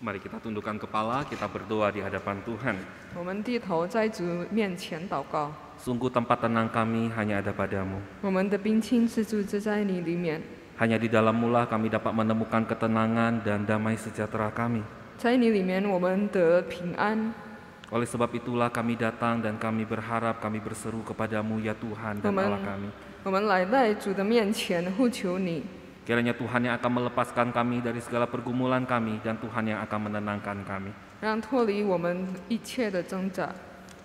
Mari kita tundukkan kepala, kita berdoa di hadapan Tuhan. 我们低头在主面前祷告。 Sungguh tempat tenang kami hanya ada padamu. 我们的冰清之主就在你里面， Hanya di dalam-Mu kami dapat menemukan ketenangan dan damai sejahtera kami. 在你里面我们得平安。 Oleh sebab itulah kami datang dan kami berharap, kami berseru kepadamu ya Tuhan dan Allah kami. 我们来在主的面前呼求你， Kiranya Tuhan yang akan melepaskan kami dari segala pergumulan kami dan Tuhan yang akan menenangkan kami. 让脱离我们一切的挣扎。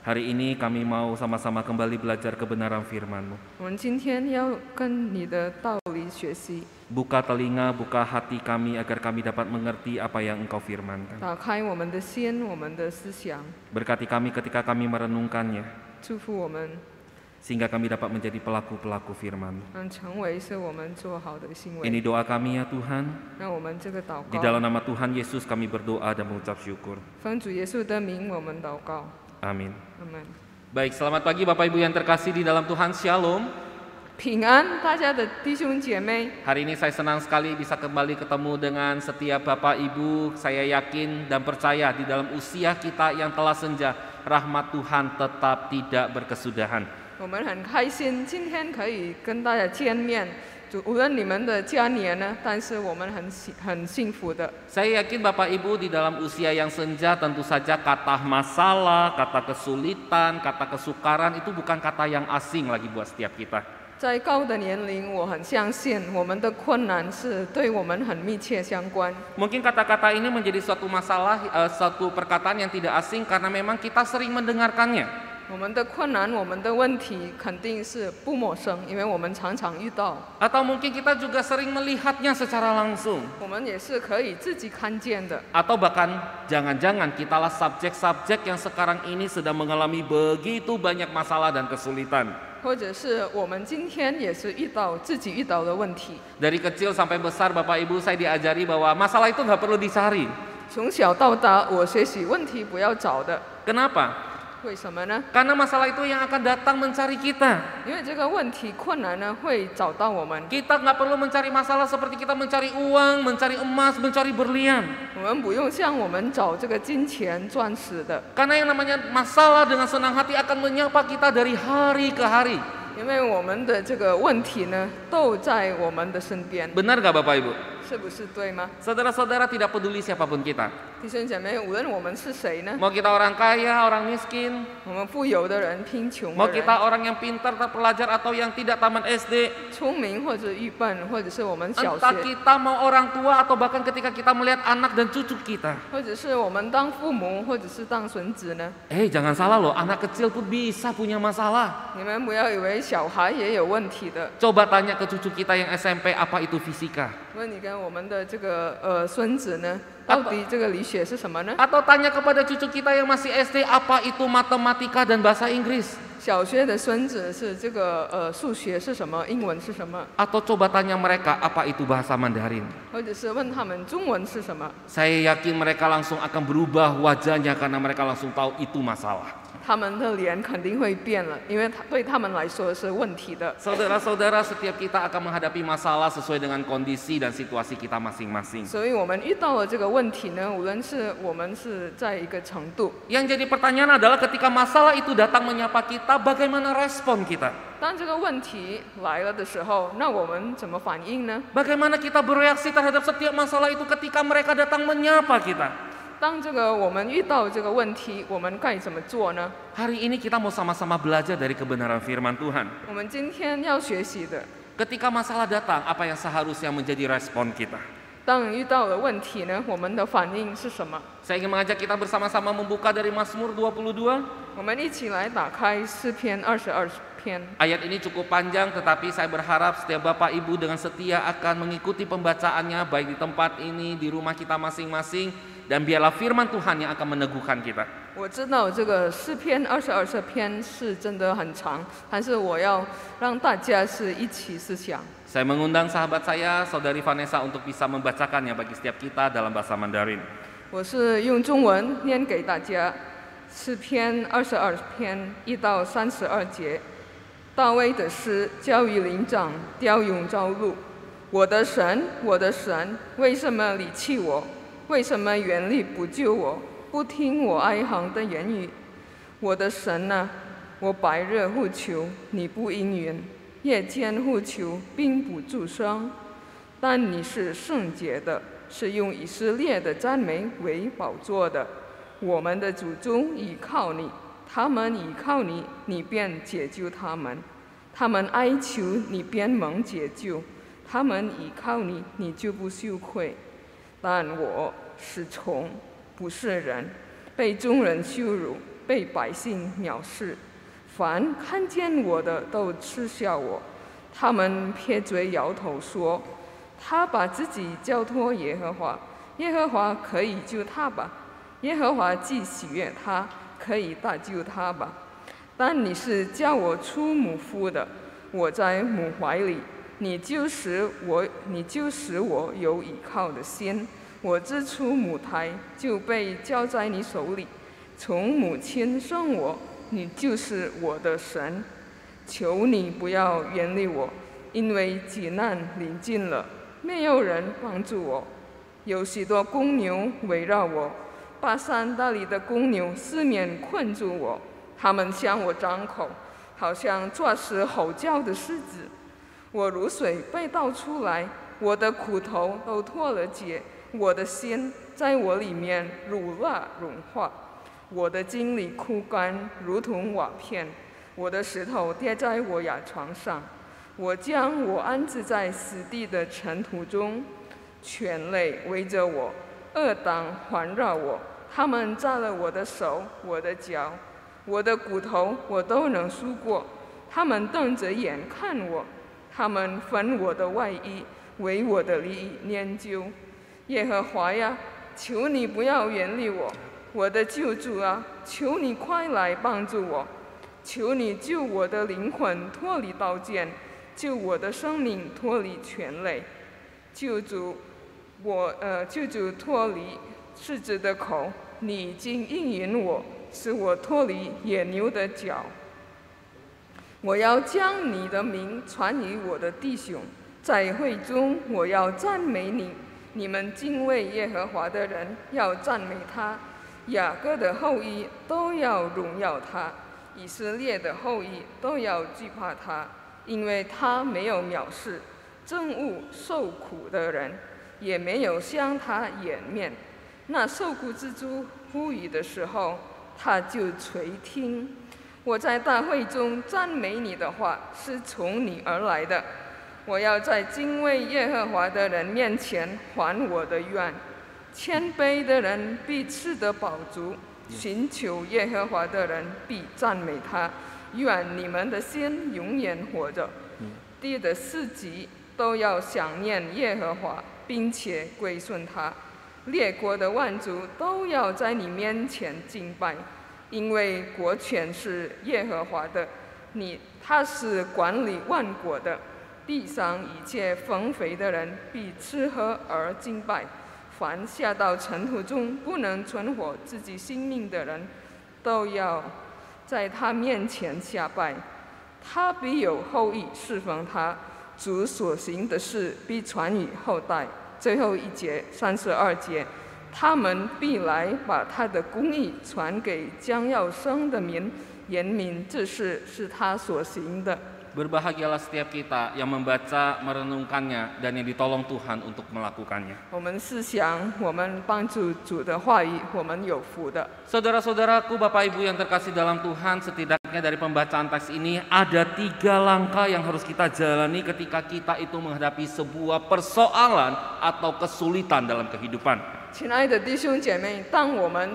Hari ini kami mau sama-sama kembali belajar kebenaran firman-Mu. 我们今天要跟你的道理学习， Buka telinga, buka hati kami agar kami dapat mengerti apa yang Engkau firmankan. 打开我们的心，我们的思想， Berkati kami ketika kami merenungkannya, 祝福我们， sehingga kami dapat menjadi pelaku-pelaku firman-Mu. 让成为是我们做好的行 Ini 为。 doa kami ya Tuhan. 让我们这个祷 Di dalam 告， nama Tuhan Yesus kami berdoa dan mengucap syukur. 奉主耶稣的名，我们祷告， Amin. 阿门。 Baik, selamat pagi Bapak Ibu yang terkasih di dalam Tuhan. Shalom. 平安，大家的弟兄姐妹。 Hari ini saya senang sekali bisa kembali ketemu dengan setiap Bapak Ibu. Saya yakin dan percaya di dalam usia kita yang telah senja, rahmat Tuhan tetap tidak berkesudahan. 我们很开心，今天可以跟大家见面。无论你们的家年呢，但是我们很幸福的。 Saya yakin Bapak Ibu di dalam usia yang senja tentu saja kata masalah, kata kesulitan, kata kesukaran itu bukan kata yang asing lagi buat setiap kita. 在高的年龄，我很相信我们的困难是对我们很密切相关。 Mungkin kata-kata ini menjadi suatu masalah, suatu perkataan yang tidak asing karena memang kita sering mendengarkannya. 我们的困难，我们的问题肯定是不陌生，因为我们常常遇到。 Atau mungkin kita juga sering melihatnya secara langsung. 我们也是可以自己看见的。 Atau bahkan jangan-jangan kitalah subjek-subjek yang sekarang ini sedang mengalami begitu banyak masalah dan kesulitan. 或者是我们今天也是自己遇到的问题。 Dari kecil sampai besar Bapak Ibu saya diajari bahwa masalah itu nggak perlu dicari. 从小到大，我学习问题不要找的。 Kenapa? 为什么呢？ Karena masalah itu yang akan datang mencari kita. 因为这个问题困难呢，会找到我们。 Kita nggak perlu mencari masalah seperti kita mencari uang, mencari emas, mencari berlian. 我们不用像我们找这个金钱、钻石的， Karena yang namanya masalah dengan senang hati akan menyapa kita dari hari ke hari. 因为我们的这个问题呢，都在我们的身边， Benar nggak Bapak Ibu? 是不是对吗？ Saudara-saudara tidak peduli siapapun kita. 弟兄姐妹，无论我们是谁呢， Mau kita orang kaya, orang miskin, 我们富有的人、贫穷 mau 的人， kita orang yang pintar, terpelajar atau yang tidak taman SD, 聪明或者愚笨，或者是我们小 entah 学， kita mau orang tua atau bahkan ketika kita melihat anak dan cucu kita. 或者是我们当父母，或者是当孙子呢？ Jangan salah loh, anak kecil pun bisa punya masalah. 你们不要以为小孩也有问题的。 Coba tanya ke cucu kita yang SMP apa itu fisika. 问你跟我们的这个孙子呢，到底这个理学是什么呢？ Atau tanya kepada cucu kita yang masih SD apa itu matematika dan bahasa Inggris. 小学的孙子是这个数学是什么，英文是什么， Atau coba tanya mereka apa itu bahasa Mandarin. 或者是问他们中文是什么。 Saya yakin mereka langsung akan berubah wajahnya karena mereka langsung tahu itu masalah. 他们的脸肯定会变了，因为对他们来说是问题的。 Saudara-saudara, setiap kita akan menghadapi masalah sesuai dengan kondisi dan situasi kita masing-masing. 所以我们遇到了这个问题呢，无论是我们是在一个程度， Yang jadi pertanyaan adalah ketika masalah itu datang menyapa kita, bagaimana respon kita? 当这个问题来了的时候，那我们怎么反应呢？ Bagaimana kita bereaksi terhadap setiap masalah itu ketika mereka datang menyapa kita? 当这个我们遇到这个问题，我们该怎么做呢？ Hari ini kita mau sama-sama belajar dari kebenaran firman Tuhan. 我们今天要学习的， Ketika masalah datang, apa yang seharusnya menjadi respon kita? 当遇到了问题呢，我们的反应是什么？ Saya ingin mengajak kita bersama-sama membuka dari Mazmur 22. 我们一起来打开诗篇22篇。 Ayat ini cukup panjang, tetapi saya berharap setiap Bapak Ibu dengan setia akan mengikuti pembacaannya, baik di tempat ini, di rumah kita masing-masing, dan biarlah firman Tuhan yang akan meneguhkan kita. 我知道这个诗篇22篇是真的很长，但是我要让大家是一起思想。 Saya mengundang sahabat saya, Saudari Vanessa, untuk bisa membacakannya bagi setiap kita dalam bahasa Mandarin. 我是用中文念给大家，诗篇22篇1到32节，大卫的诗，交与灵长，调用朝露。我的神，我的神，为什么离弃我？为什么原力不救我，不听我哀嚎的言语？我的神啊，我白日呼求，你不应允；夜间呼求，并不助声。但你是圣洁的，是用以色列的赞美为宝座的。我们的祖宗倚靠你，他们倚靠你，你便解救他们；他们哀求你，便蒙解救；他们倚靠你，你就不羞愧。但我是虫，不是人，被众人羞辱，被百姓藐视。凡看见我的都嗤笑我，他们撇嘴摇头说：他把自己交托耶和华，耶和华可以救他吧？耶和华既喜悦他，可以搭救他吧？但你是叫我出母腹的，我在母怀里，你就使我有倚靠的心。我自出母胎就被交在你手里，从母亲生我，你就是我的神。求你不要远离我，因为急难临近了，没有人帮助我。有许多公牛围绕我，巴山那里的公牛四面困住我，他们向我张口，好像抓食吼叫的狮子。我如水被倒出来，我的骨头都脱了节，我的心在我里面乳蜡融化，我的精力枯干，如同瓦片，我的石头跌在我牙床上。我将我安置在死地的尘土中，犬类围着我，恶党环绕我，他们扎了我的手，我的脚，我的骨头我都能数过。他们瞪着眼看我，他们分我的外衣，为我的利益研究。耶和华呀，求你不要远离我，我的救主啊，求你快来帮助我。求你救我的灵魂脱离刀剑，救我的生命脱离犬类。救主脱离狮子的口，你已经应允我，使我脱离野牛的脚。我要将你的名传于我的弟兄，在会中我要赞美你。你们敬畏耶和华的人要赞美他，雅各的后裔都要荣耀他，以色列的后裔都要惧怕他，因为他没有藐视憎恶受苦的人，也没有向他掩面。那受苦之主呼吁的时候，他就垂听。我在大会中赞美你的话是从你而来的。我要在敬畏耶和华的人面前还我的愿。谦卑的人必吃得饱足，寻求耶和华的人必赞美他。愿你们的心永远活着。地的四极都要想念耶和华，并且归顺他。列国的万族都要在你面前敬拜，因为国权是耶和华的，他是管理万国的。地上一切丰肥的人必吃喝而敬拜，凡下到尘土中不能存活自己性命的人，都要在他面前下拜。他必有后裔侍奉他，主所行的事必传于后代。最后一节32节，他们必来把他的公义传给将要生的民，言明这事是他所行的。Berbahagialah setiap kita yang membaca, merenungkannya, dan yang ditolong Tuhan untuk melakukannya. Saudara-saudaraku, Bapak Ibu yang terkasih dalam Tuhan, setidaknya dari pembacaan teks ini ada 3 langkah yang harus kita jalani ketika kita itu menghadapi sebuah persoalan atau kesulitan dalam kehidupan. 亲爱的弟兄姐妹，当我们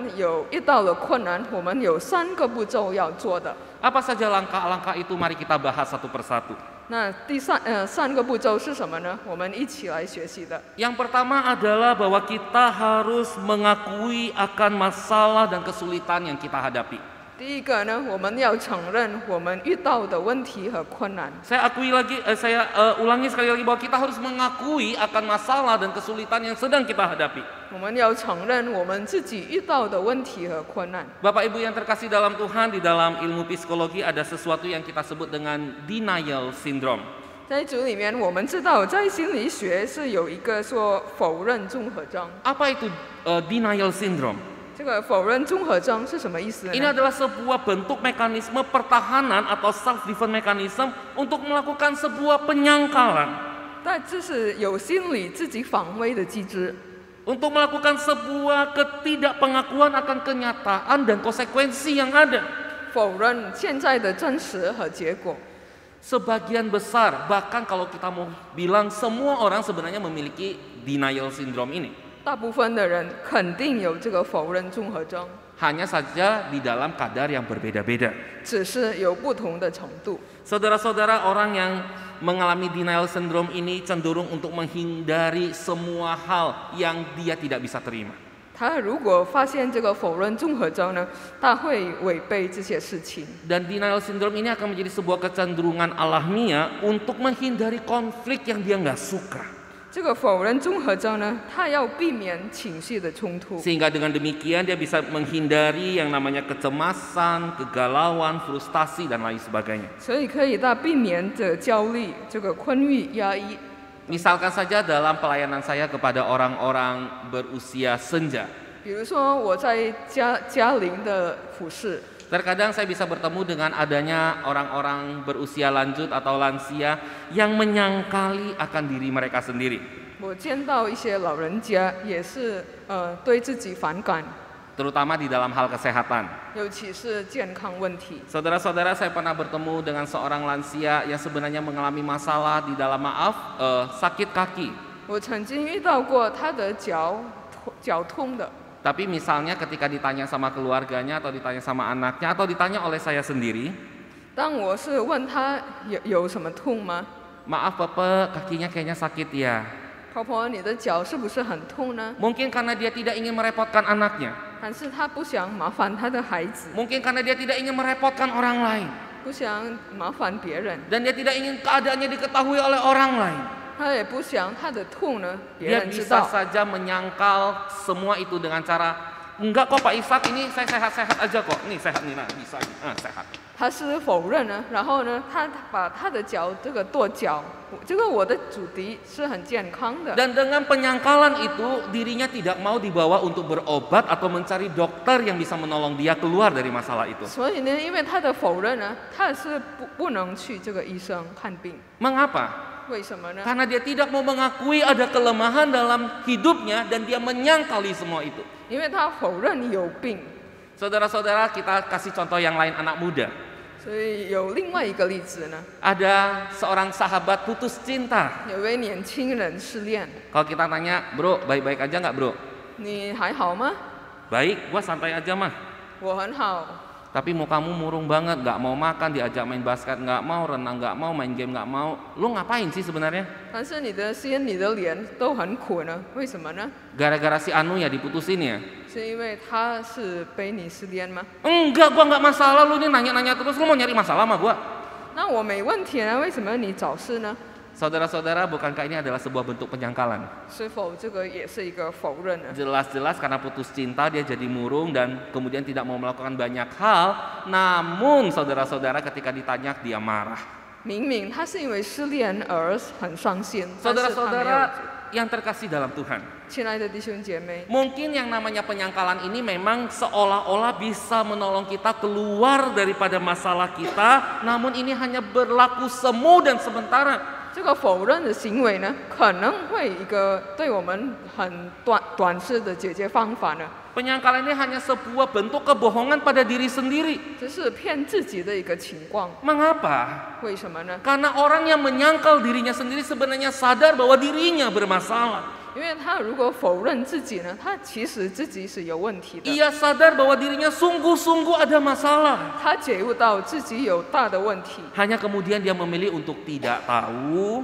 遇到了困难，我们有3个步骤要做的。 Apa saja langkah-langkah itu? Mari kita bahas satu persatu. 那3个步骤是什么呢？我们一起来学习的。 Yang pertama adalah bahwa kita harus mengakui akan masalah dan kesulitan yang kita hadapi. 第一个呢，我们要承认我们遇到的问题和困难。 Saya ulangi sekali lagi bahwa kita harus mengakui akan masalah dan kesulitan yang sedang kita hadapi. 我们要承认我们自己遇到的问题和困难。 Bapak Ibu yang terkasih dalam Tuhan, di dalam ilmu psikologi ada sesuatu yang kita sebut dengan denial syndrome. 在主里面，我们知道在心理学是有一个说否认综合征。 Apa itu denial syndrome? 这个否认综合征是什么意思呢？ Ini adalah sebuah bentuk mekanisme pertahanan atau self-defense mechanism untuk melakukan sebuah penyangkalan. 但这是有心理自己防卫的机制， Untuk melakukan sebuah ketidakpengakuan akan kenyataan dan konsekuensi yang ada. 否认现在的真实和结果。 Sebagian besar, bahkan kalau kita mau bilang semua orang sebenarnya memiliki denial syndrome ini. 大部分的人肯定有这个否认综合征， Hanya saja di dalam kadar yang berbeda-beda. 只是有不同的程度。 Saudara-saudara, orang yang mengalami denial syndrome ini cenderung untuk menghindari semua hal yang dia tidak bisa terima. 他如果发现这个否认综合征呢，他会违背这些事情。 Dan denial syndrome ini akan menjadi sebuah kecenderungan alamiah untuk menghindari konflik yang dia nggak suka. 这个否认综合征呢，他要避免情绪的冲突， Sehingga dengan demikian dia bisa menghindari yang namanya kecemasan, kegalauan, frustasi, dan lain sebagainya. 所以可以他避免这焦虑、这个困郁、压抑。 Misalkan saja dalam pelayanan saya kepada orang-orang berusia senja. 比如说我在家庭的服饰， Terkadang saya bisa bertemu dengan adanya orang-orang berusia lanjut atau lansia yang menyangkali akan diri mereka sendiri. 我见到一些老人家也是对自己反感， Terutama di dalam hal kesehatan. 尤其是健康问题。 Saudara-saudara, saya pernah bertemu dengan seorang lansia yang sebenarnya mengalami masalah di dalam sakit kaki. 我曾经遇到过他的脚痛的， Tapi misalnya ketika ditanya sama keluarganya atau ditanya sama anaknya atau ditanya oleh saya sendiri, 当我是问他有什么痛吗？ maaf Bapak, kakinya kayaknya sakit ya. 婆婆，你的脚是不是很痛呢？ Mungkin karena dia tidak ingin merepotkan anaknya. 还是他不想麻烦他的孩子， Mungkin karena dia tidak ingin merepotkan orang lain. 不想麻烦别人， Dan dia tidak ingin keadaannya diketahui oleh orang lain. 他也不想他的痛呢别 Dia 人知 bisa 道。 saja menyangkal semua itu dengan cara, enggak kok Pak Ishak, ini saya sehat-sehat aja kok. Nih sehat nih, nah bisa, sehat. 他是否认呢？然后呢，他把他的脚这个跺脚，这个我的主题是很健康的。 Dan dengan penyangkalan itu, dirinya tidak mau dibawa untuk berobat atau mencari dokter yang bisa menolong dia keluar dari masalah itu. 所以呢，因为他的否认呢，他是不能去这个医生看病。 Mengapa? 为什么呢？ Karena dia tidak mau mengakui ada kelemahan dalam hidupnya dan dia menyangkali semua itu. 因为他否认有病。 Saudara-saudara, kita kasih contoh yang lain, anak muda. 所以有另外一个例子呢， Ada seorang sahabat putus cinta. 有位年轻人失恋， Kalau kita tanya, bro, baik-baik aja nggak bro? 你还好吗？ Baik, gua santai aja mah. 我很好。 Tapi mukamu murung banget, nggak mau makan, diajak main basket nggak mau, renang nggak mau, main game nggak mau. Lu ngapain sih sebenarnya? 但是你的心、你的脸都很苦呢，为什么呢？ Gara-gara si Anu ya diputusin ya? 是因为他是被你失恋吗？ Enggak, gua nggak masalah. Lu nih nanya-nanya terus, lu mau nyari masalah sama gua? 那我没问题呢，为什么你找事呢？ Saudara-saudara, bukankah ini adalah sebuah bentuk penyangkalan? 是否这个也是一个否认呢？ Jelas-jelas karena putus cinta dia jadi murung dan kemudian tidak mau melakukan banyak hal. Namun saudara-saudara ketika ditanya dia marah. 明明他是因为失恋而很伤心，但是他没有。 Saudara-saudara yang terkasih dalam Tuhan, 亲爱的弟兄姐妹， mungkin yang namanya penyangkalan ini memang seolah-olah bisa menolong kita keluar daripada masalah kita. Namun ini hanya berlaku semu dan sementara. 这个否认的行为呢，可能会一个对我们很短视的解决方法呢， Penyangkalan ini hanya sebuah bentuk kebohongan pada diri sendiri. 这是骗自己的一个情况。 Mengapa? 为什么呢？ Karena orang yang menyangkal dirinya sendiri sebenarnya sadar bahwa dirinya bermasalah. 因为他如果否认自己呢，他其实自己是有问题的。 Ia sadar bahwa dirinya sungguh-sungguh ada masalah. 他觉悟到自己有大的问题， Hanya kemudian dia memilih untuk tidak tahu.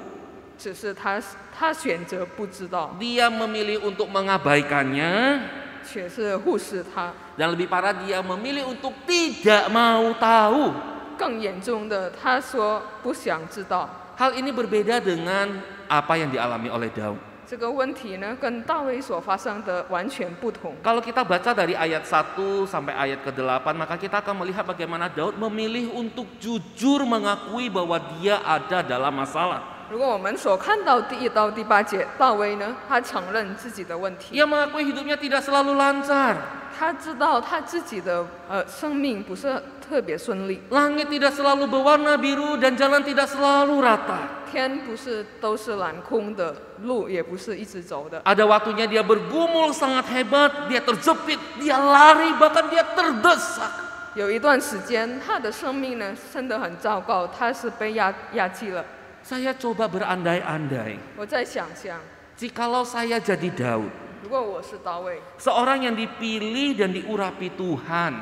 只是他选择不知道， Dia memilih untuk mengabaikannya. 却是忽视他。 Dan lebih parah, dia memilih untuk tidak mau tahu. 更严重的，他说不想知道。 Hal ini berbeda dengan apa yang dialami oleh Daud. 这个问题呢，跟大卫所发生的完全不同。 Kalau kita baca dari ayat 1 sampai ayat ke-8, maka kita akan melihat bagaimana Daud memilih untuk jujur mengakui bahwa dia ada dalam masalah. 如果我们所看到第1到第8节，大卫呢，他承认自己的问题， Ia mengakui hidupnya tidak selalu lancar. 他知道他自己的生命不是特别顺利， Langit tidak selalu berwarna biru dan jalan tidak selalu rata. 天不是都是蓝空的，路也不是一直走的。 Ada waktunya dia bergumul sangat hebat, dia terjepit, dia lari, bahkan dia terdesak. 有一段时间，他的生命呢真的很糟糕，他是被压制了。 Saya coba berandai-andai, 我在想象， jikalau saya jadi Daud, 如果我是大卫， seorang yang dipilih dan diurapi Tuhan,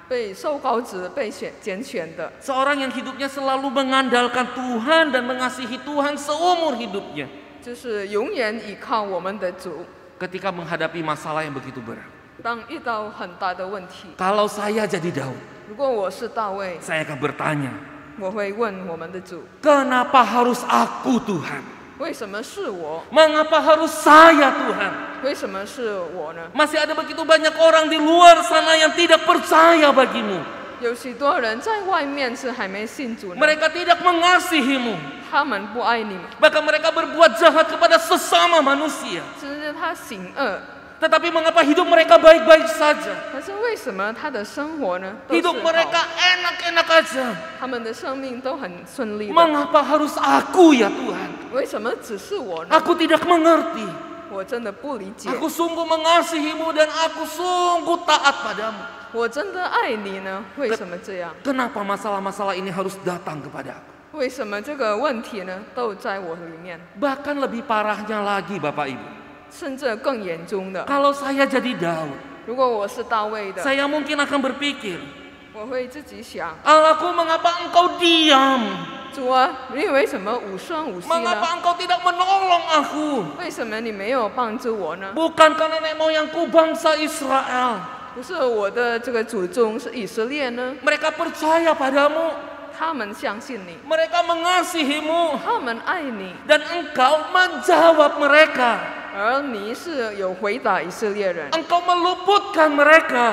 被受膏者、被拣选的， seorang yang hidupnya selalu mengandalkan Tuhan dan mengasihi Tuhan seumur hidupnya, 就是永远依靠我们的主。 ketika menghadapi masalah yang begitu berat. 当遇到很大的问题， Kalau saya jadi Daud, 如果我是大卫， saya akan bertanya, 我会问我们的主： kenapa harus aku Tuhan? 为什么是我？ Mengapa harus saya Tuhan? 为什么是我呢？ Masih ada begitu banyak orang di luar sana yang tidak percaya bagimu. 有许多人在外面是还没信主呢， Mereka tidak mengasihimu. 他们不爱你们， Bahkan mereka berbuat jahat kepada sesama manusia. 甚至他行恶。 Tetapi mengapa hidup mereka baik-baik saja? 可是为什么他的生活呢？都是 Hidup 好 mereka enak-enak aja. 他们的生命都很顺利的， Mengapa harus aku ya Tuhan? 为什么只是我呢？ Aku tidak mengerti. 我真的不理解。 Aku sungguh mengasihimu dan aku sungguh taat padamu. 我真的爱你呢？为什么这样？ Kenapa masalah-masalah ini harus datang kepada aku? 为什么这个问题呢都在我里面？ Bahkan lebih parahnya lagi Bapak Ibu. 甚至更严重的， Kalau saya jadi Daud, 如果我是大卫的， saya mungkin akan berpikir, 我会自己想： Allahku mengapa engkau diam? 主啊，你为什么无声无息呢？ Mengapa engkau tidak menolong aku? 为什么你没有帮助我呢？ Bukankah nenek moyangku bangsa Israel? 不是我的这个祖宗是以色列呢？ Mereka percaya padamu, 他们相信你， mereka mengasihimu, 他们爱你， dan engkau menjawab mereka. 而你是有回答以色列人， Engkau meluputkan mereka,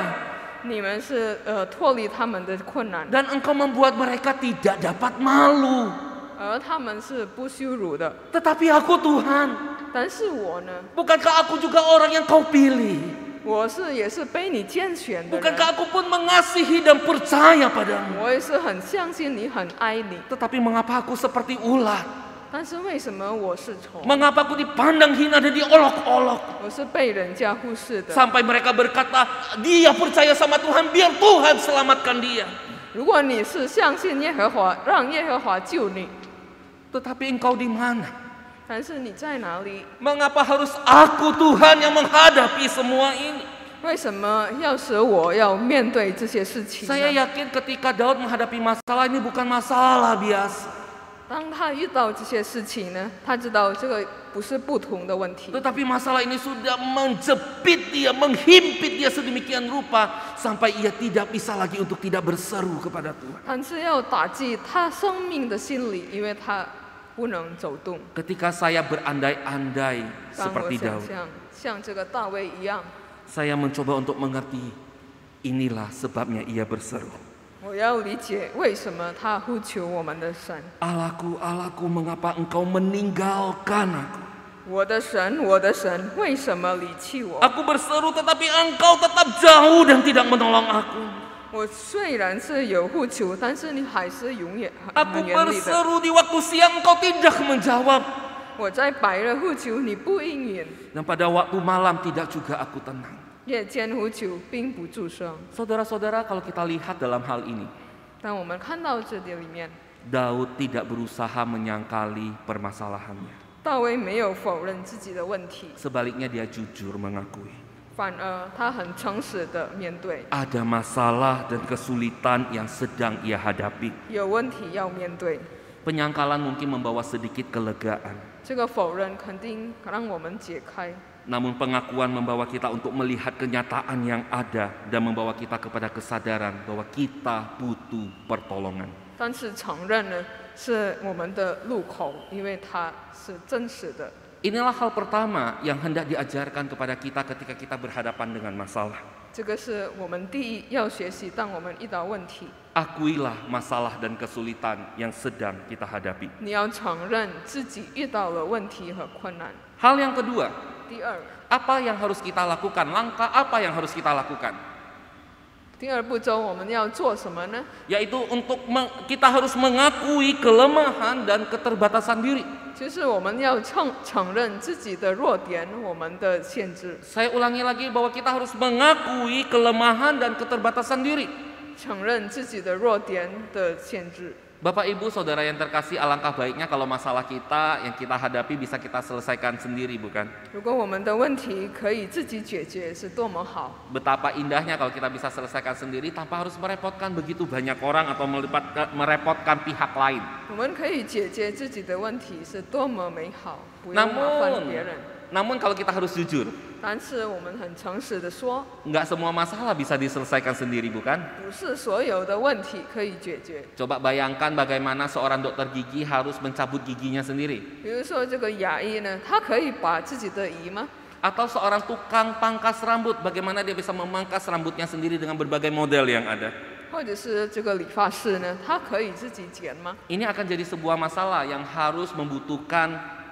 你们是脱离他们的困难， dan engkau membuat mereka tidak dapat malu. 而他们是不羞辱的。 Tetapi aku Tuhan, 但是我呢， bukankah aku juga orang yang kau pilih? 我也是被你拣选的人， Bukankah aku pun mengasihi dan percaya padamu? 我也是很相信你，很爱你。 Tetapi mengapa aku seperti ulat? 但是为什么我是虫？ Mengapa aku dipandang hina dan diolok-olok? 我是被人家忽视的。 Sampai mereka berkata, dia percaya sama Tuhan, biar Tuhan selamatkan dia. 如果你是相信耶和华，让耶和华救你， Tetapi engkau di mana? 但是你在哪里？ Mengapa harus aku Tuhan yang menghadapi semua ini? 为什么要使我要面对这些事情呢？ Saya yakin ketika Daud menghadapi masalah ini bukan masalah biasa. 当他遇到这些事情呢，他知道这个不是不同的问题， Tetapi masalah ini sudah menjepit dia, menghimpit dia sedemikian rupa sampai ia tidak bisa lagi untuk tidak berseru kepada Tuhan. 但是要打击他生命的心理，因为他不能走动。 Ketika saya berandai-andai 当我 seperti 想 Daud, 象像这个大卫一样， saya mencoba untuk mengerti inilah sebabnya ia berseru. 我要理解为什么他呼求我们的神。 Allahku, Allahku, mengapa engkau meninggalkan aku? 我的神，我的神，为什么离弃我？ Aku berseru tetapi engkau tetap jauh dan tidak menolong aku. 我虽然是有呼求，但是你还是永远 Aku 很远离的。 berseru di waktu siang engkau tidak menjawab. 我在白日呼求，你不应允； Dan pada waktu malam tidak juga aku tenang. 夜间呼求，并不住声。 Saudara-saudara, kalau kita lihat dalam hal ini, 当我们看到这里面， Daud tidak berusaha menyangkali permasalahannya. 大卫没有否认自己的问题， Sebaliknya dia jujur mengakui. 反而他很诚实的面对， Ada masalah dan kesulitan yang sedang ia hadapi. 有问题要面对。 Penyangkalan mungkin membawa sedikit kelegaan. 这个否认肯定让我们解开， Namun pengakuan membawa kita untuk melihat kenyataan yang ada dan membawa kita kepada kesadaran bahwa kita butuh pertolongan. 但是承认呢是我们的入口，因为它是真实的。Inilah hal pertama yang hendak diajarkan kepada kita ketika kita berhadapan dengan masalah. 这个是我们第一要学习，当我们遇到问题， Akuilah masalah dan kesulitan yang sedang kita hadapi. 你要承认自己遇到了问题和困难。 Hal yang kedua, 第二， apa yang harus kita lakukan? Langkah apa yang harus kita lakukan? 第二步骤我们要做什么呢？ Yaitu kita harus mengakui kelemahan dan keterbatasan diri. 就是我们要承认自己的弱点，我们的限制， Saya ulangi lagi bahwa kita harus mengakui kelemahan dan keterbatasan diri. 承认自己的弱点的限制。 Bapak Ibu Saudara yang terkasih, alangkah baiknya kalau masalah kita yang kita hadapi bisa kita selesaikan sendiri, bukan? 如果我们的问题可以自己解决，是多么好！ Betapa indahnya kalau kita bisa selesaikan sendiri tanpa harus merepotkan begitu banyak orang atau merepotkan pihak lain. 我们可以解决自己的问题，是多么美好！不用麻烦别人。 Namun kalau kita harus jujur, 但是我们很诚实的说， nggak semua masalah bisa diselesaikan sendiri, bukan? 不是所有的问题可以解决。 Coba bayangkan bagaimana seorang dokter gigi harus mencabut giginya sendiri. 比如说这个牙医呢，他可以把自己的牙吗？ Atau seorang tukang pangkas rambut, bagaimana dia bisa memangkas rambutnya sendiri dengan berbagai model yang ada. 或者是这个理发师呢，他可以自己剪吗？ Ini akan jadi sebuah masalah yang harus membutuhkan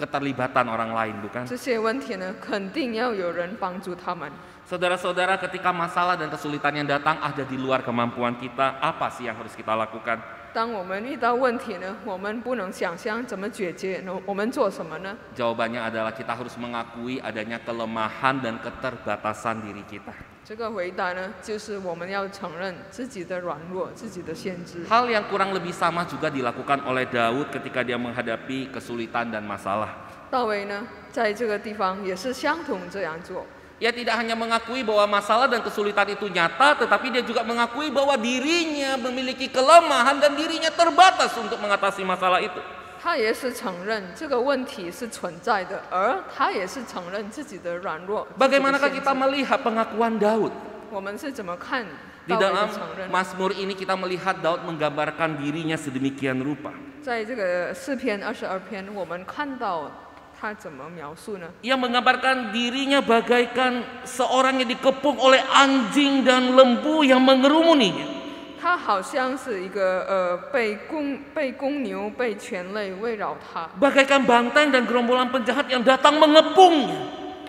keterlibatan orang lain, bukan? 这些问题呢，肯定要有人帮助他们。 Saudara-saudara, ketika masalah dan kesulitan yang datang ada di luar kemampuan kita, apa sih yang harus kita lakukan? 当我们遇到问题呢，我们不能想象怎么解决，我们做什么呢？ Jawabannya adalah kita harus mengakui adanya kelemahan dan keterbatasan diri kita. 这个回答呢，就是我们要承认自己的软弱、自己的限制。 Hal yang kurang lebih sama juga dilakukan oleh Daud ketika dia menghadapi kesulitan dan masalah. 大卫呢，在这个地方也是相同这样做。 Ia tidak hanya mengakui bahwa masalah dan kesulitan itu nyata, tetapi dia juga mengakui bahwa dirinya memiliki kelemahan dan dirinya terbatas untuk mengatasi masalah itu. 他也是承认这个问题是存在的，而他也是承认自己的软弱。 Bagaimanakah kita melihat pengakuan Daud? 我们是怎么看 Di 大卫的 dalam 承认？ Mazmur ini kita melihat Daud menggambarkan dirinya sedemikian rupa. 在这个诗篇22篇，我们看到他怎么描述呢？ Ia menggambarkan dirinya bagaikan seorang yang dikepung oleh anjing dan lembu yang mengerumuninya. 他好像是一个被公牛、被犬类围绕他， Bagaikan banteng dan gerombolan penjahat yang datang mengepungnya.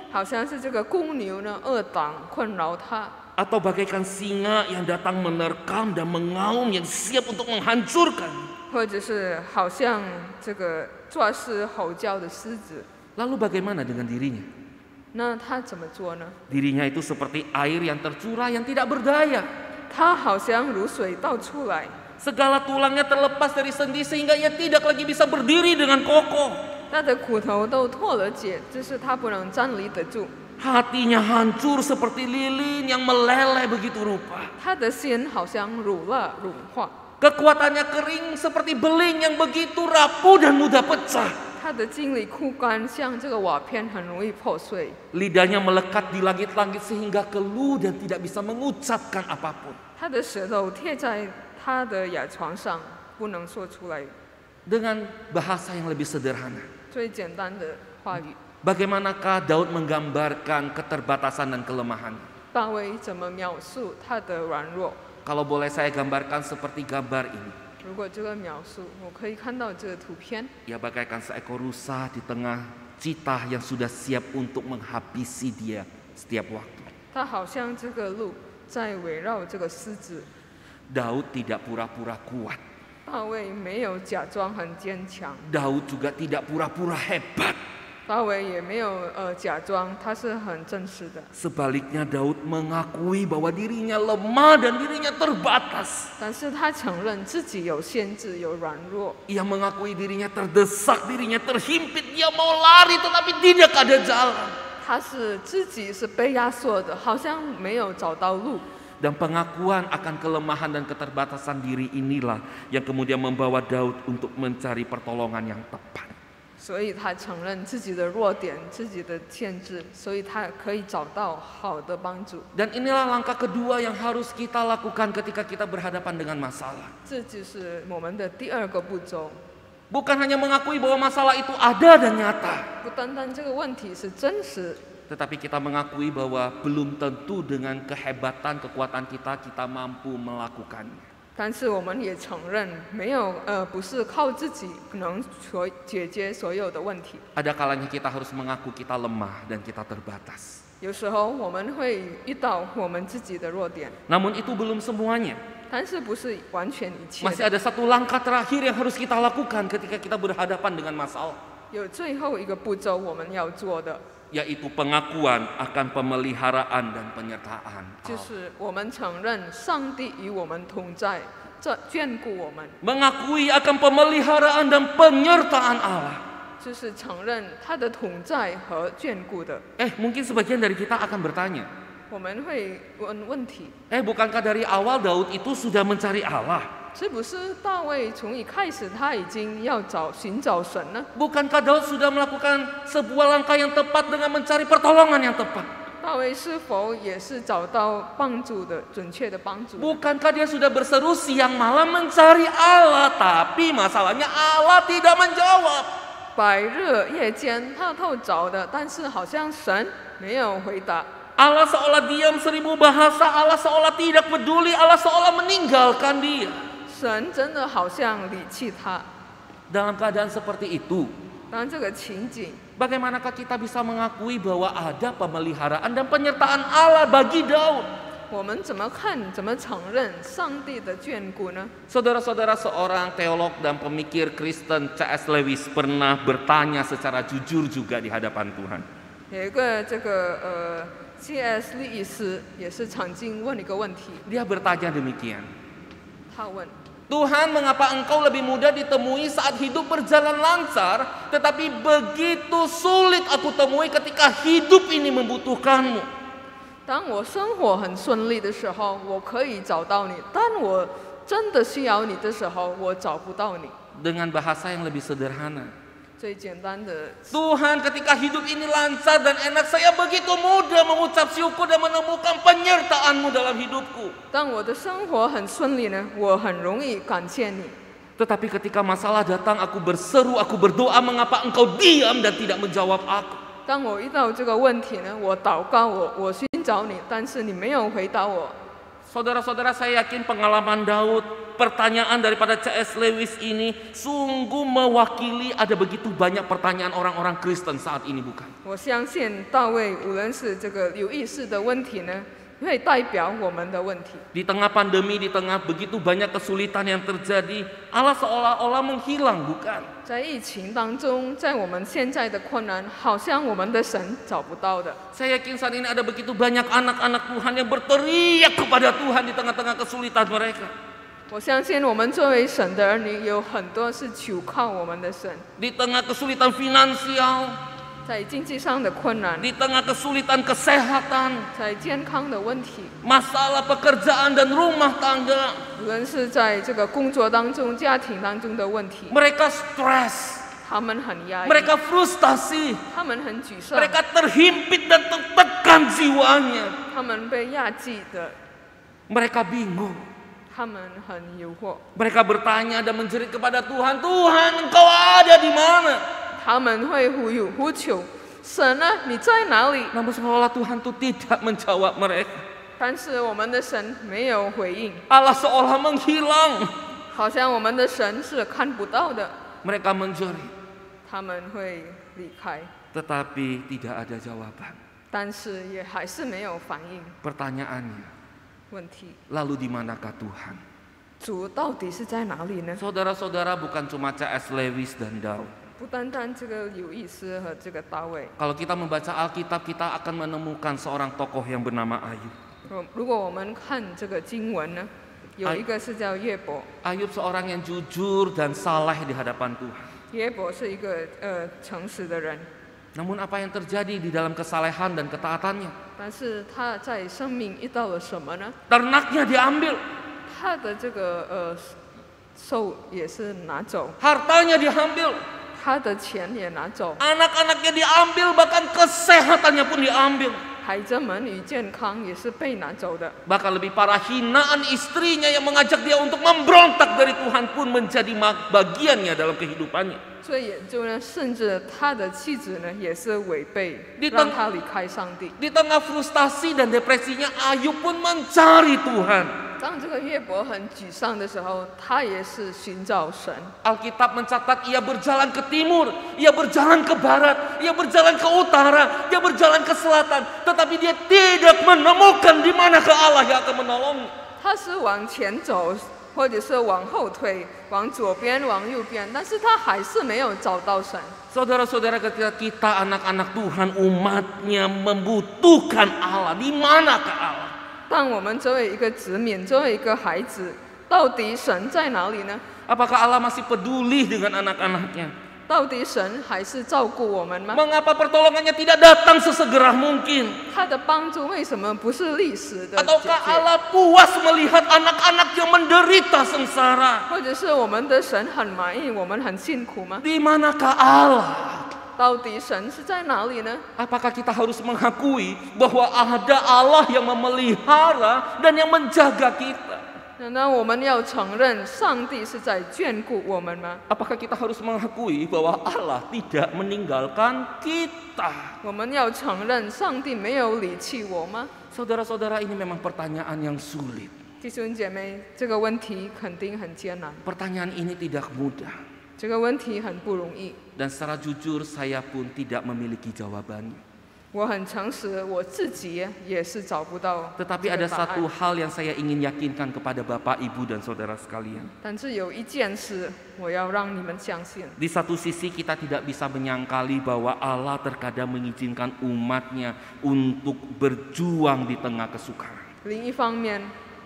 好像是这个公牛呢恶党困扰他， Atau bagaikan singa yang datang menerkam dan mengaum yang siap untuk menghancurkan. 或者是好像这个壮士吼叫的狮子。 Lalu bagaimana dengan dirinya? 那他怎么做呢？ Dirinya itu seperti air yang tercurah yang tidak berdaya. 他好像如水倒出来， Segala tulangnya terlepas dari sendi sehingga ia tidak lagi bisa berdiri dengan kokoh. 他的骨头都脱了节，就是他不能站立得住。 Hatinya hancur seperti lilin yang meleleh begitu rupa. 他的心好像乳了融化， Kekuatannya kering seperti beling yang begitu rapuh dan mudah pecah. 他的精力枯干，像这个瓦片很容易破碎。 Lidahnya melekat di langit-langit sehingga keluh dan tidak bisa mengucapkan apapun. 他的舌头贴在他的牙床上，不能说出来 Dengan bahasa yang lebih sederhana, 最简单的话语。 bagaimanakah Daud menggambarkan keterbatasan dan kelemahan? 大卫怎么描述他的软弱？ Kalau boleh saya gambarkan seperti gambar ini. 如果这个描述，我可以看到这个图片， Ia bagaikan seekor rusa di tengah citah yang sudah siap untuk menghabisi dia setiap waktu. 他好像这个鹿在围绕这个狮子。 Daud tidak pura-pura kuat. 大卫没有假装很坚强， Daud juga tidak pura-pura hebat. 大卫也没有假装他是很真实的。 Sebaliknya Daud mengakui bahwa dirinya lemah dan dirinya terbatas. 但是他承认自己有限制、有软弱， Ia mengakui dirinya terdesak, dirinya terhimpit. Dia mau lari tetapi tidak ada jalan. 他是自己是被压缩的，好像没有找到路。 Dan pengakuan akan kelemahan dan keterbatasan diri inilah yang kemudian membawa Daud untuk mencari pertolongan yang tepat. 所以他承认自己的弱点、自己的限制，所以他可以找到好的帮助。 Dan inilah langkah kedua yang harus kita lakukan ketika kita berhadapan dengan masalah. 这就是我们的第二个步骤。Bukan hanya mengakui bahwa masalah itu ada dan nyata, 不单单这个问题是真实， tetapi kita mengakui bahwa belum tentu dengan kehebatan, kekuatan kita mampu melakukannya. 但是我们也承认，不是靠自己能解决所有的问题。 Ada kalanya kita harus mengaku kita lemah dan kita terbatas. 有时候我们会遇到我们自己的弱点， Namun itu belum semuanya. 但是不是完全一切的。 Masih ada satu langkah terakhir yang harus kita lakukan ketika kita berhadapan dengan masalah, 有最后一个步骤我们要做的， yaitu pengakuan akan pemeliharaan dan penyertaan 就 Allah. 是我们承认上帝与我们同在，这眷顾我们， Mengakui akan pemeliharaan dan penyertaan Allah. 就是承认他的同在和眷顾的。 Mungkin sebagian dari kita akan bertanya, 我们会问问题： bukankah dari awal Daud itu sudah mencari Allah? 是不是大卫从一开始他已经要寻找神呢？ Bukankah Daud sudah melakukan sebuah langkah yang tepat dengan mencari pertolongan yang tepat? 大卫是否也是找到帮助的准确的帮助？ Bukankah dia sudah berseru siang malam mencari Allah, tapi masalahnya Allah tidak menjawab? 白日夜间他都找的，但是好像神没有回答。 Allah seolah diam 1000 bahasa, Allah seolah tidak peduli, Allah seolah meninggalkan dia. 神真的好像离弃他。 Dalam keadaan seperti itu, 当这个情景， bagaimanakah kita bisa mengakui bahwa ada pemeliharaan dan penyertaan Allah bagi Daud? 我们怎么看、怎么承认上帝的眷顾呢？ Saudara-saudara, seorang teolog dan pemikir Kristen C.S. Lewis pernah bertanya secara jujur juga di hadapan Tuhan. 有一个C.S. 利伊斯也是曾经问一个问题， Dia bertanya demikian, 他问： Tuhan, mengapa engkau lebih mudah ditemui saat hidup berjalan lancar, tetapi begitu sulit aku temui ketika hidup ini membutuhkanmu? 当我生活很顺利的时候，我可以找到你；当我真的需要你的时候，我找不到你。 Dengan bahasa yang lebih sederhana, 最简单的， Tuhan, ketika hidup ini lancar dan enak, saya begitu mudah mengucap syukur dan menemukan penyertaan-Mu dalam hidupku. 当我的生活很顺利呢，我很容易感谢你。 Tetapi ketika masalah datang, aku berseru, aku berdoa, mengapa engkau diam dan tidak menjawab aku? 当我遇到这个问题呢，我祷告，我寻找你，但是你没有回答我。 Saudara-saudara, saya yakin pengalaman Daud, pertanyaan daripada C.S. Lewis ini sungguh mewakili ada begitu banyak pertanyaan orang-orang Kristen saat ini, bukan? 我相信大卫无论是这个有意识的问题呢，会代表我们的问题。 Di tengah pandemi, di tengah begitu banyak kesulitan yang terjadi, Allah seolah-olah menghilang, bukan? 在疫情当中，在我们现在的困难，好像我们的神找不到的。 Saya yakin saat ini ada begitu banyak anak-anak Tuhan yang berteriak kepada Tuhan di tengah-tengah kesulitan mereka. 我相信我们作为神的儿女，有很多是求靠我们的神， Di tengah kesulitan finansial, 在经济上的困难， di tengah kesulitan kesehatan, 在健康的问题， masalah pekerjaan dan rumah tangga, 无论是在这个工作当中、家庭当中的问题， mereka stres, 他们很压抑， mereka frustasi, 他们很沮丧， mereka terhimpit dan tertekan jiwanya, 他们被压制的， mereka bingung. 他们很诱惑， Mereka bertanya dan menjerit kepada Tuhan, Tuhan, engkau ada di mana? 他们会呼求神啊，你在哪里？ Namun seolah Tuhan itu tidak menjawab mereka. 但是我们的神没有回应， Allah seolah menghilang. 好像我们的神是看不到的， Mereka menjerit, 他们会离开， tetapi tidak ada jawaban. 但是也还是没有反应。 Pertanyaannya, 问题， lalu di manakah Tuhan? 主到底是在哪里呢？ Saudara-saudara, bukan cuma C.S. Lewis dan Daud. 不单单这个有意思和这个大卫， Kalau kita membaca Alkitab, kita akan menemukan seorang tokoh yang bernama Ayub. 如果我们看这个经文呢，有一个是叫约伯， Ayub seorang yang jujur dan saleh di hadapan Tuhan. 约伯是一个诚实的人， Namun apa yang terjadi di dalam kesalehan dan ketaatannya? 但是他在生命遇到了什么呢？ Ternaknya diambil, 他的这个兽也是拿走， hartanya diambil, 他的钱也拿走， anak-anaknya diambil, bahkan kesehatannya pun diambil. 孩子们与健康也是被拿走的。 Bahkan lebih parah, hinaan istrinya yang mengajak dia untuk memberontak dari Tuhan pun menjadi bagiannya dalam kehidupannya. 最严重呢，甚至他的妻子呢也是违背， Di 让他离开上帝。 Di tengah frustasi dan depresinya, Ayub pun mencari Tuhan. 当这个约伯很沮丧的时候，他也是寻找神。 Alkitab mencatat ia berjalan ke timur, ia berjalan ke barat, ia berjalan ke utara, ia berjalan ke selatan, tetapi dia tidak menemukan di manakah Allah yang akan menolongnya. 他是往前走，或者是往后退，往左边，往右边，但是他还是没有找到神。 Saudara-saudara, ketika kita anak-anak Tuhan, umatnya membutuhkan Allah, di manakah Allah? 当我们作为一个子民，作为一个孩子，到底神在哪里呢？ Apakah Allah masih peduli dengan anak-anaknya? 到底神还是照顾我们吗？ Mengapa pertolongannya tidak datang sesegera mungkin? 他的帮助为什么不是历史的解 Ataukah 决？ Allah puas melihat anak-anak yang menderita sengsara? 或者是我们的神很满意，我们很辛苦吗？ Di manakah Allah? 到底神是在哪里呢？ Apakah kita harus mengakui bahwa ada Allah yang memelihara dan yang menjaga kita? 难道我们要承认上帝是在眷顾我们吗？ Apakah kita harus mengakui bahwa Allah tidak meninggalkan kita? 我们要承认上帝没有离弃我吗？ Saudara-saudara, ini memang pertanyaan yang sulit. 弟兄姐妹，这个问题肯定很艰难， Pertanyaan ini tidak mudah. 这个问题很不容易。 Dan secara jujur saya pun tidak memiliki jawabannya. 我很诚实，我自己也是找不到 Tetapi 这 ada 个答 satu 案。 hal yang saya ingin yakinkan kepada Bapak, Ibu, dan Saudara sekalian. 但是有一件事，我要让你们相信。 Di satu sisi kita tidak bisa menyangkali bahwa Allah terkadang mengizinkan umatnya untuk berjuang di tengah kesukaran. 另一方面，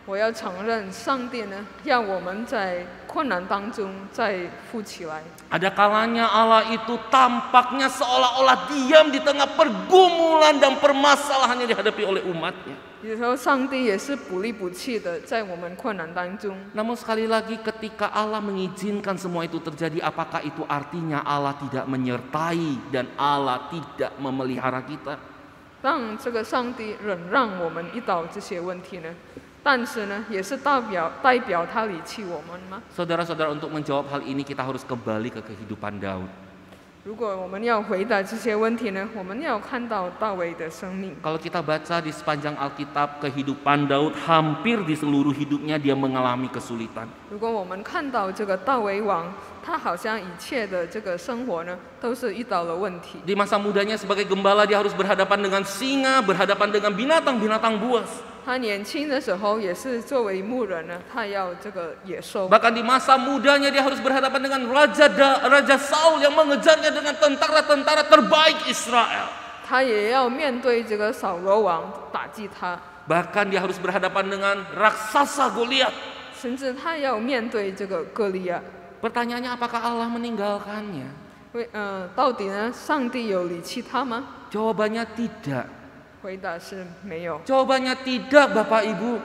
我要承认上帝呢，让我们在困难当中再富起来。 Ada kalanya Allah itu tampaknya seolah-olah diam di tengah pergumulan dan permasalahan yang dihadapi oleh umatnya. 有时候上帝也是不离不弃的，在我们困难当中。 Namun sekali lagi ketika Allah mengizinkan semua itu terjadi, apakah itu artinya Allah tidak menyertai dan Allah tidak memelihara kita? 让这个上帝忍让我们遇到这些问题呢？但是呢，也是代表他离弃我们吗？ Saudara-saudara, untuk menjawab hal ini kita harus kembali ke kehidupan Daud. 如果我们要回答这些问题呢，我们要看到大卫的生命。 Kalau kita baca di sepanjang Alkitab, kehidupan Daud hampir di seluruh hidupnya dia mengalami kesulitan. 如果我们看到这个大卫王，他好像一切的这个生活呢，都是遇到了问题。 Di masa mudanya sebagai gembala dia harus berhadapan dengan singa, berhadapan dengan binatang-binatang buas. 他年轻的时候也是作为牧人呢，他要这个野兽。 Bahkan di masa mudanya dia harus berhadapan dengan Raja Saul yang mengejarnya dengan tentara-tentara terbaik Israel. 他也要面对这个扫罗王打击他， Bahkan dia harus berhadapan dengan raksasa Goliat. 甚至他要面对这个歌利亚。 Pertanyaannya, apakah Allah meninggalkannya? 到底呢，上帝有离弃他吗？ Jawabannya tidak. 回答是没有， Jawabannya tidak, Bapak Ibu.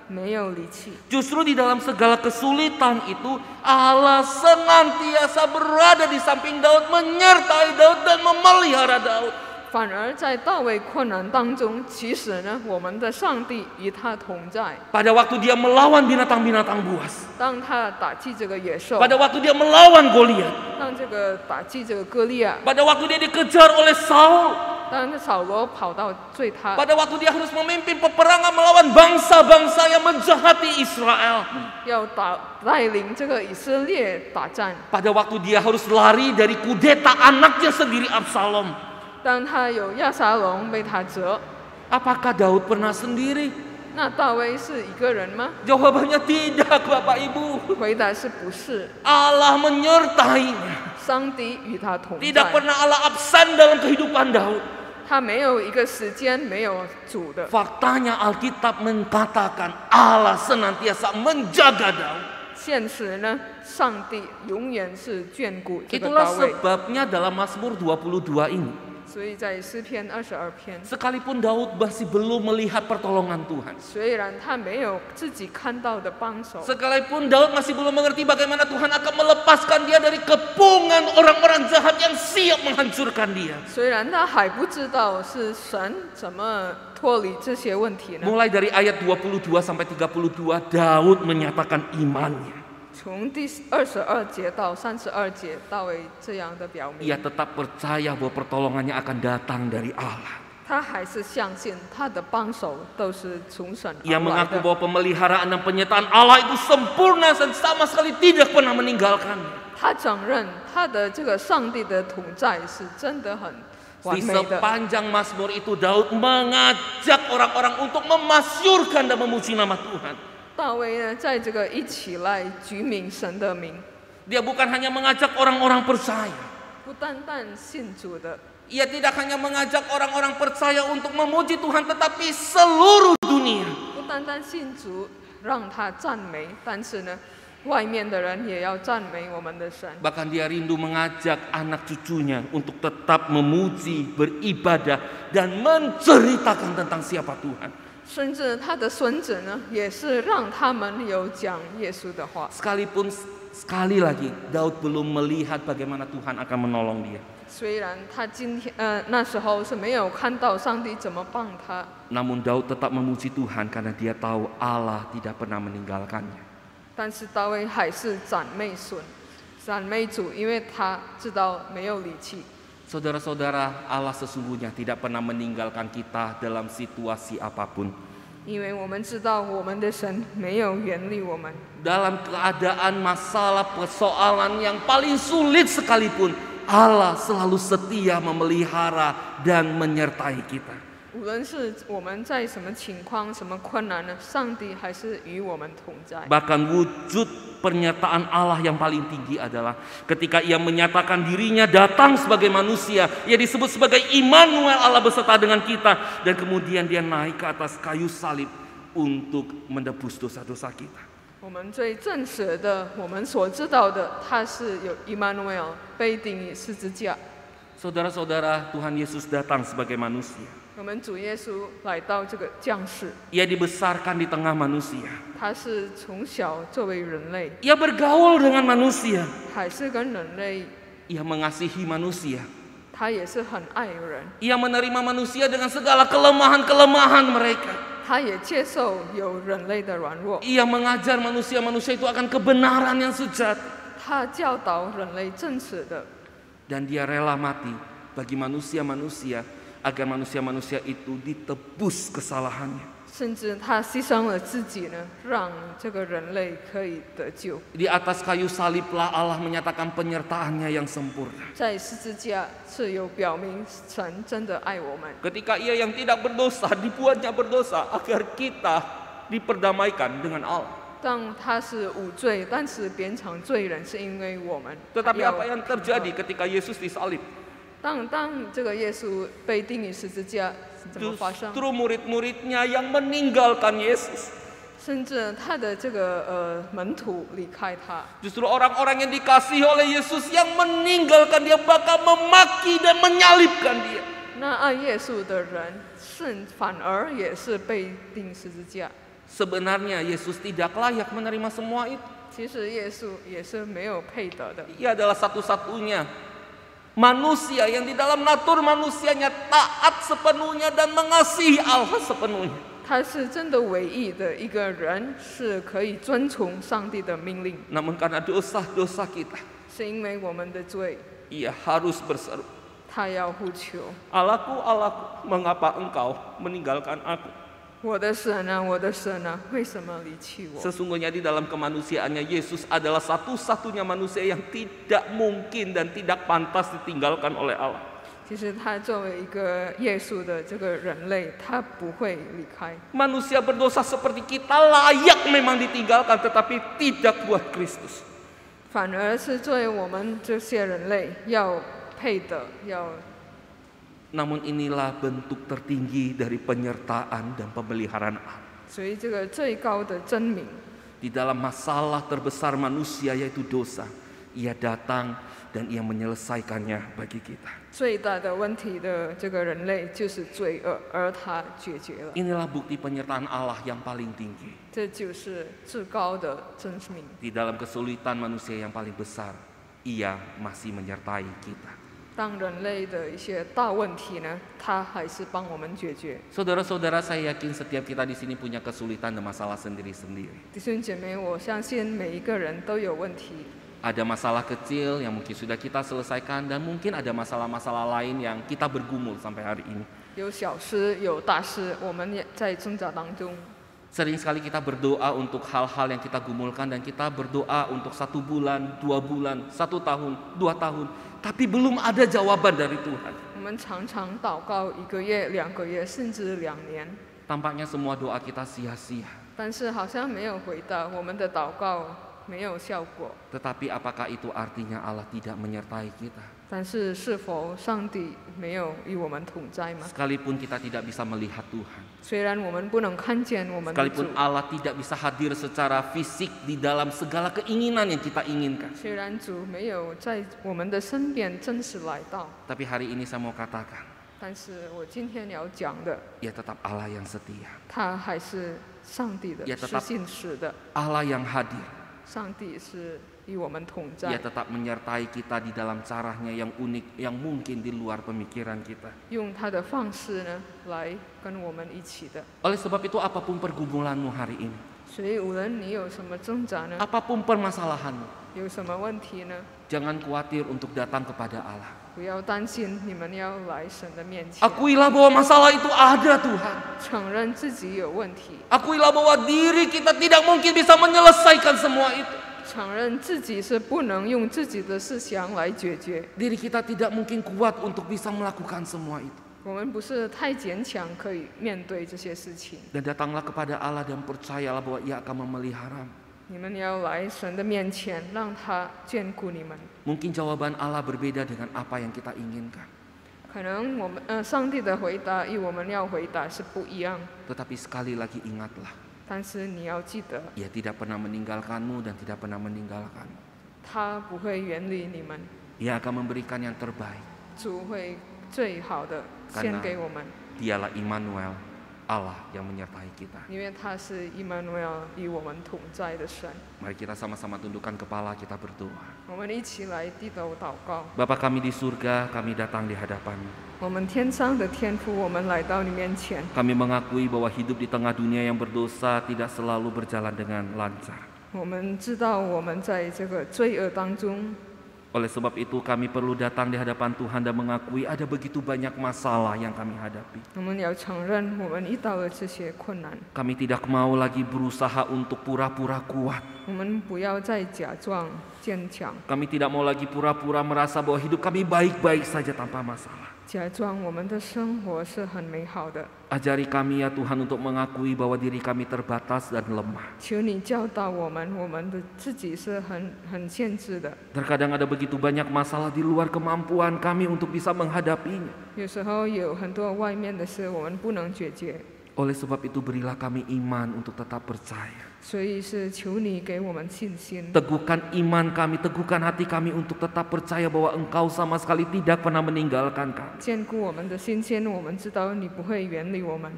没有离弃。 Justru di dalam segala kesulitan itu Allah senantiasa berada di samping Daud, menyertai Daud dan memelihara Daud. 反而在大卫困难当中，其实呢，我们的上帝与他同在。 Pada waktu dia melawan binatang-binatang buas, 当他打击这个野兽， pada waktu dia melawan Goliat, 当这个打击这个歌利亚， pada waktu dia dikejar oleh Saul, 当扫罗跑到追他， pada waktu dia harus memimpin peperangan melawan bangsa-bangsa yang menjahati Israel, 要带领这个以色列打战。 pada waktu dia harus lari dari kudeta anaknya sendiri Absalom. 当他有亚撒龙被他折， Apakah Daud pernah sendiri? 那大卫是一个人吗？ Jawabannya tidak, Bapak Ibu. 回答是不是。 Allah menyertainya. 上帝与他同 Tidak 在， pernah Allah absen dalam kehidupan Daud. 他没有一个时间没有主的。 Faktanya Alkitab mengatakan Allah senantiasa menjaga Daud. 现实呢，上帝永远是眷顾这个 Itulah 大卫。 sebabnya dalam Mazmur 22 ini, 所以在诗篇22篇， Sekalipun Daud masih belum melihat pertolongan Tuhan, 虽然他没有自己看到的帮手， sekalipun Daud masih belum mengerti bagaimana Tuhan akan melepaskan dia dari kepungan orang-orang jahat yang siap menghancurkan dia. 虽然他还不知道是神怎么脱离这些问题呢？ Mulai dari ayat 22 sampai 32, Daud menyatakan imannya. 从第22节到32节，大卫这样的表明， Ia tetap percaya bahwa pertolongannya akan datang dari Allah. 他还是相信他的帮手都是从神而 Ia 来 mengaku 的。 bahwa pemeliharaan dan penyertaan Allah itu sempurna dan sama sekali tidak pernah meninggalkannya. 他承认他的这个上帝的同在是真的很完 Di 美的。 sepanjang Mazmur itu Daud mengajak orang-orang untuk memasyurkan dan memuji nama Tuhan. 大卫呢，在这个一起来举名神的名， Dia bukan hanya mengajak orang-orang percaya. 不单单信主的， Ia tidak hanya mengajak orang-orang percaya untuk memuji Tuhan, tetapi seluruh dunia. 不单单信主让他赞美，但是呢，外面的人也要赞美我们的神。 Bahkan dia rindu mengajak anak cucunya untuk tetap memuji, beribadah, dan menceritakan tentang siapa Tuhan. 甚至他的孙子呢，也是让他们有讲耶稣的话。 Sekalipun sekali lagi Daud belum melihat bagaimana Tuhan akan menolong dia. 虽然他那时候是没有看到上帝怎么帮他， Namun Daud tetap memuji Tuhan karena dia tahu Allah tidak pernah meninggalkannya. 但是大卫还是赞美主，因为他知道没有离弃。 Saudara-saudara, Allah sesungguhnya tidak pernah meninggalkan kita dalam situasi apapun. 因为我们知道我们的神没有远离我们， Dalam keadaan masalah persoalan yang paling sulit sekalipun, Allah selalu setia memelihara dan menyertai kita. 无论是我们在什么情况、什么困难呢，上帝还是与我们同在。 Bahkan wujud pernyataan Allah yang paling tinggi adalah ketika ia menyatakan dirinya datang sebagai manusia. Ia disebut sebagai Immanuel, Allah beserta dengan kita. Dan kemudian dia naik ke atas kayu salib untuk menebus dosa-dosa kita. 我们最真实的，我们所知道的，他是有 Immanuel 被钉于十字架。 Saudara-saudara, Tuhan Yesus datang sebagai manusia. 我们主耶稣来到这个降世， Ia dibesarkan di tengah manusia. 他是从小作为人类， Ia bergaul dengan manusia. 还是跟人类， Ia mengasihi manusia. 他也是很爱人， Ia menerima manusia dengan segala kelemahan-kelemahan mereka. 他也接受有人类的软弱， Ia mengajar manusia-manusia itu akan kebenaran yang sejati. 他教导人类正直的， Dan dia rela mati bagi manusia-manusia agar manusia-manusia itu ditebus kesalahannya. 甚至他牺牲了自己呢，让这个人类可以得救。 Di atas kayu saliblah Allah menyatakan penyertaannya yang sempurna. 在十字架是有表明神真的爱我们。 Ketika ia yang tidak berdosa dibuatnya berdosa agar kita diperdamaikan dengan Allah. 当他是无罪，但是变成罪人，是因为我们。 Tetapi apa yang terjadi ketika Yesus disalib? 当这个耶稣被钉于十字架，怎么发生？ Justru murid-muridnya yang meninggalkan Yesus. 甚至他的这个门徒离开他， Justru orang-orang yang dikasihi oleh Yesus yang meninggalkan dia, bahkan memaki dan menyalibkan dia. 那爱耶稣的人，反而也是被钉十字架。 Sebenarnya Yesus tidak layak menerima semua itu. 其实耶稣也是没有配得的， Ia adalah satu-satunya manusia yang di dalam natur manusianya taat sepenuhnya dan mengasihi Allah sepenuhnya. 他是真的唯一的一个人，是可以遵从上帝的命令， Namun karena dosa-dosa kita, 是因为我们的罪， ia harus berseru, 他要呼求。 Allahku, Allahku, mengapa engkau meninggalkan aku? 我的神啊，我的神啊，为什么离弃我？ Sesungguhnya di dalam kemanusiaannya Yesus adalah satu-satunya manusia yang tidak mungkin dan tidak pantas ditinggalkan oleh Allah. 其实他作为一个耶稣的这个人类，他不会离开。 Manusia berdosa seperti kita layak memang ditinggalkan, tetapi tidak buat Kristus. 反而是作为我们这些人类要配的，要。 Namun inilah bentuk tertinggi dari penyertaan dan pemeliharaan Allah. 所以这个最高的真名， Di dalam masalah terbesar manusia yaitu dosa, Ia datang dan Ia menyelesaikannya bagi kita. 最大的问题的这个人类就是罪恶，而他解决了。 Inilah bukti penyertaan Allah yang paling tinggi. 这就是至高的真命。 Di dalam kesulitan manusia yang paling besar, Ia masih menyertai kita. 当人类的一些大问题呢，他还是帮我们解决。 Saudara-saudara, saya yakin setiap kita di sini punya kesulitan dan masalah sendiri-sendiri. 弟兄姐妹，我相信每一个人都有问题， Ada masalah kecil yang mungkin sudah kita selesaikan dan mungkin ada masalah-masalah lain yang kita bergumul sampai hari ini. 有小事有大事，我们也在挣扎当中。 Sering sekali kita berdoa untuk hal-hal yang kita gumulkan dan kita berdoa untuk 1 bulan, 2 bulan, 1 tahun, 2 tahun. Tapi belum ada jawaban dari Tuhan. 我们常常祷告1个月、2个月，甚至2年， Tampaknya semua doa kita sia-sia. 但是好像没有回答我们的祷告，没有效果。 Tetapi apakah itu artinya Allah tidak menyertai kita? 但是是否上帝没有与我们同在吗？ Sekalipun kita tidak bisa melihat Tuhan. 虽然我们不能看见我们的主， Sekalipun Allah tidak bisa hadir secara fisik di dalam segala keinginan yang kita inginkan. 虽然主没有在我们的身边真实来到， Tapi hari ini saya mau katakan, 但是我今天要讲的， Ia tetap Allah yang setia. 他还是上帝的， 也 是 tetap 信实的。 Allah yang hadir. 上帝是与我们同 Ia 在， tetap menyertai kita di dalam caranya yang unik, yang mungkin di luar pemikiran kita. 用他的方式呢来跟我们一起的。 Oleh sebab itu apapun pergumulanmu hari ini, 所以无论你有什么挣扎呢， apapun permasalahanmu, 有什么问题呢， jangan khawatir untuk datang kepada Allah. 不要担心，你们要来神的面前， Akuilah bahwa masalah itu ada Tuhan. 承认自己有问题， Akuilah bahwa diri kita tidak mungkin bisa menyelesaikan semua itu. 承认自己是不能用自己的思想来解决。 Diri kita tidak mungkin kuat untuk bisa melakukan semua itu. 我们不是太坚强，可以面对这些事情。 Dan datanglah kepada Allah dan percayalah bahwa Ia akan memeliharamu. 你们要来神的面前，让他眷顾你们。 Mungkin jawaban Allah berbeda dengan apa yang kita inginkan. 可能我们上帝的回答与我们要回答是不一样， Tetapi sekali lagi ingatlah, 但是你要记得， Ia tidak pernah meninggalkanmu dan tidak pernah meninggalkanmu. 他不会远离你们， Ia akan memberikan yang terbaik. 主会最好的献给我们， Dialah Immanuel, Allah yang menyertai kita. 因为他是以马内尔与我们同在的神。 Mari kita sama-sama tundukkan kepala, kita berdoa. 我们一起来低头祷告。 Bapa kami di surga, kami datang di hadapan-Mu. 我们天上的天父，我们来到你面前， Kami mengakui bahwa hidup di tengah dunia yang berdosa tidak selalu berjalan dengan lancar. 我们知道我们在这个罪恶当中， Oleh sebab itu kami perlu datang di hadapan Tuhan dan mengakui ada begitu banyak masalah yang kami hadapi. 我们要承认我们遇到了这些困难， Kami tidak mau lagi berusaha untuk pura-pura kuat. 我们不要再假装坚强， Kami tidak mau lagi pura-pura merasa bahwa hidup kami baik-baik saja tanpa masalah. 假装我们的生活是很美好的。 Ajari kami ya Tuhan untuk mengakui bahwa diri kami terbatas dan lemah. 求你教导我们，我们的自己是很限制的。 Terkadang ada begitu banyak masalah di luar kemampuan kami untuk bisa menghadapinya. 有时候有很多外面的事我们不能解决， Oleh sebab itu berilah kami iman untuk tetap percaya. 所以是求你给我们信心， Teguhkan iman kami, teguhkan hati kami untuk tetap percaya bahwa Engkau sama sekali tidak pernah meninggalkan kami. 坚固我们的信心。我们知道你不会远离我们，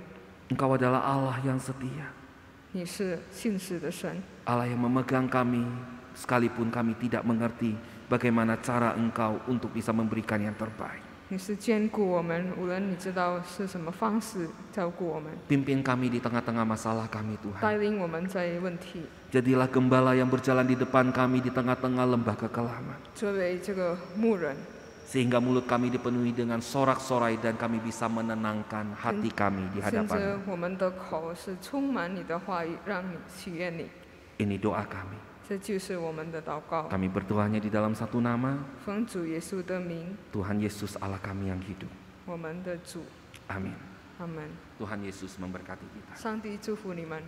Engkau adalah Allah yang setia. 你是信实的神， Allah yang memegang kami sekalipun kami tidak mengerti bagaimana cara Engkau untuk bisa memberikan yang terbaik. 你是眷顾我们，无论你知道是什么方式照顾我们， Pimpin kami di tengah-tengah masalah kami Tuhan. 带领我们在问题。 Jadilah gembala yang berjalan di depan kami di tengah-tengah lembah kekelaman. 作为这个牧人， Sehingga mulut kami dipenuhi dengan sorak-sorai dan kami bisa menenangkan hati kami di 甚 hadapan. 至我们的口是充满你的话语，让你喜悦你。 Ini doa kami. 这就是我们的祷告， Kami berdoanya di dalam satu nama, 奉主耶稣的名， Tuhan Yesus Allah kami yang hidup. 我们的主， Amin. 阿门。 Tuhan Yesus memberkati kita. 上帝祝福你们。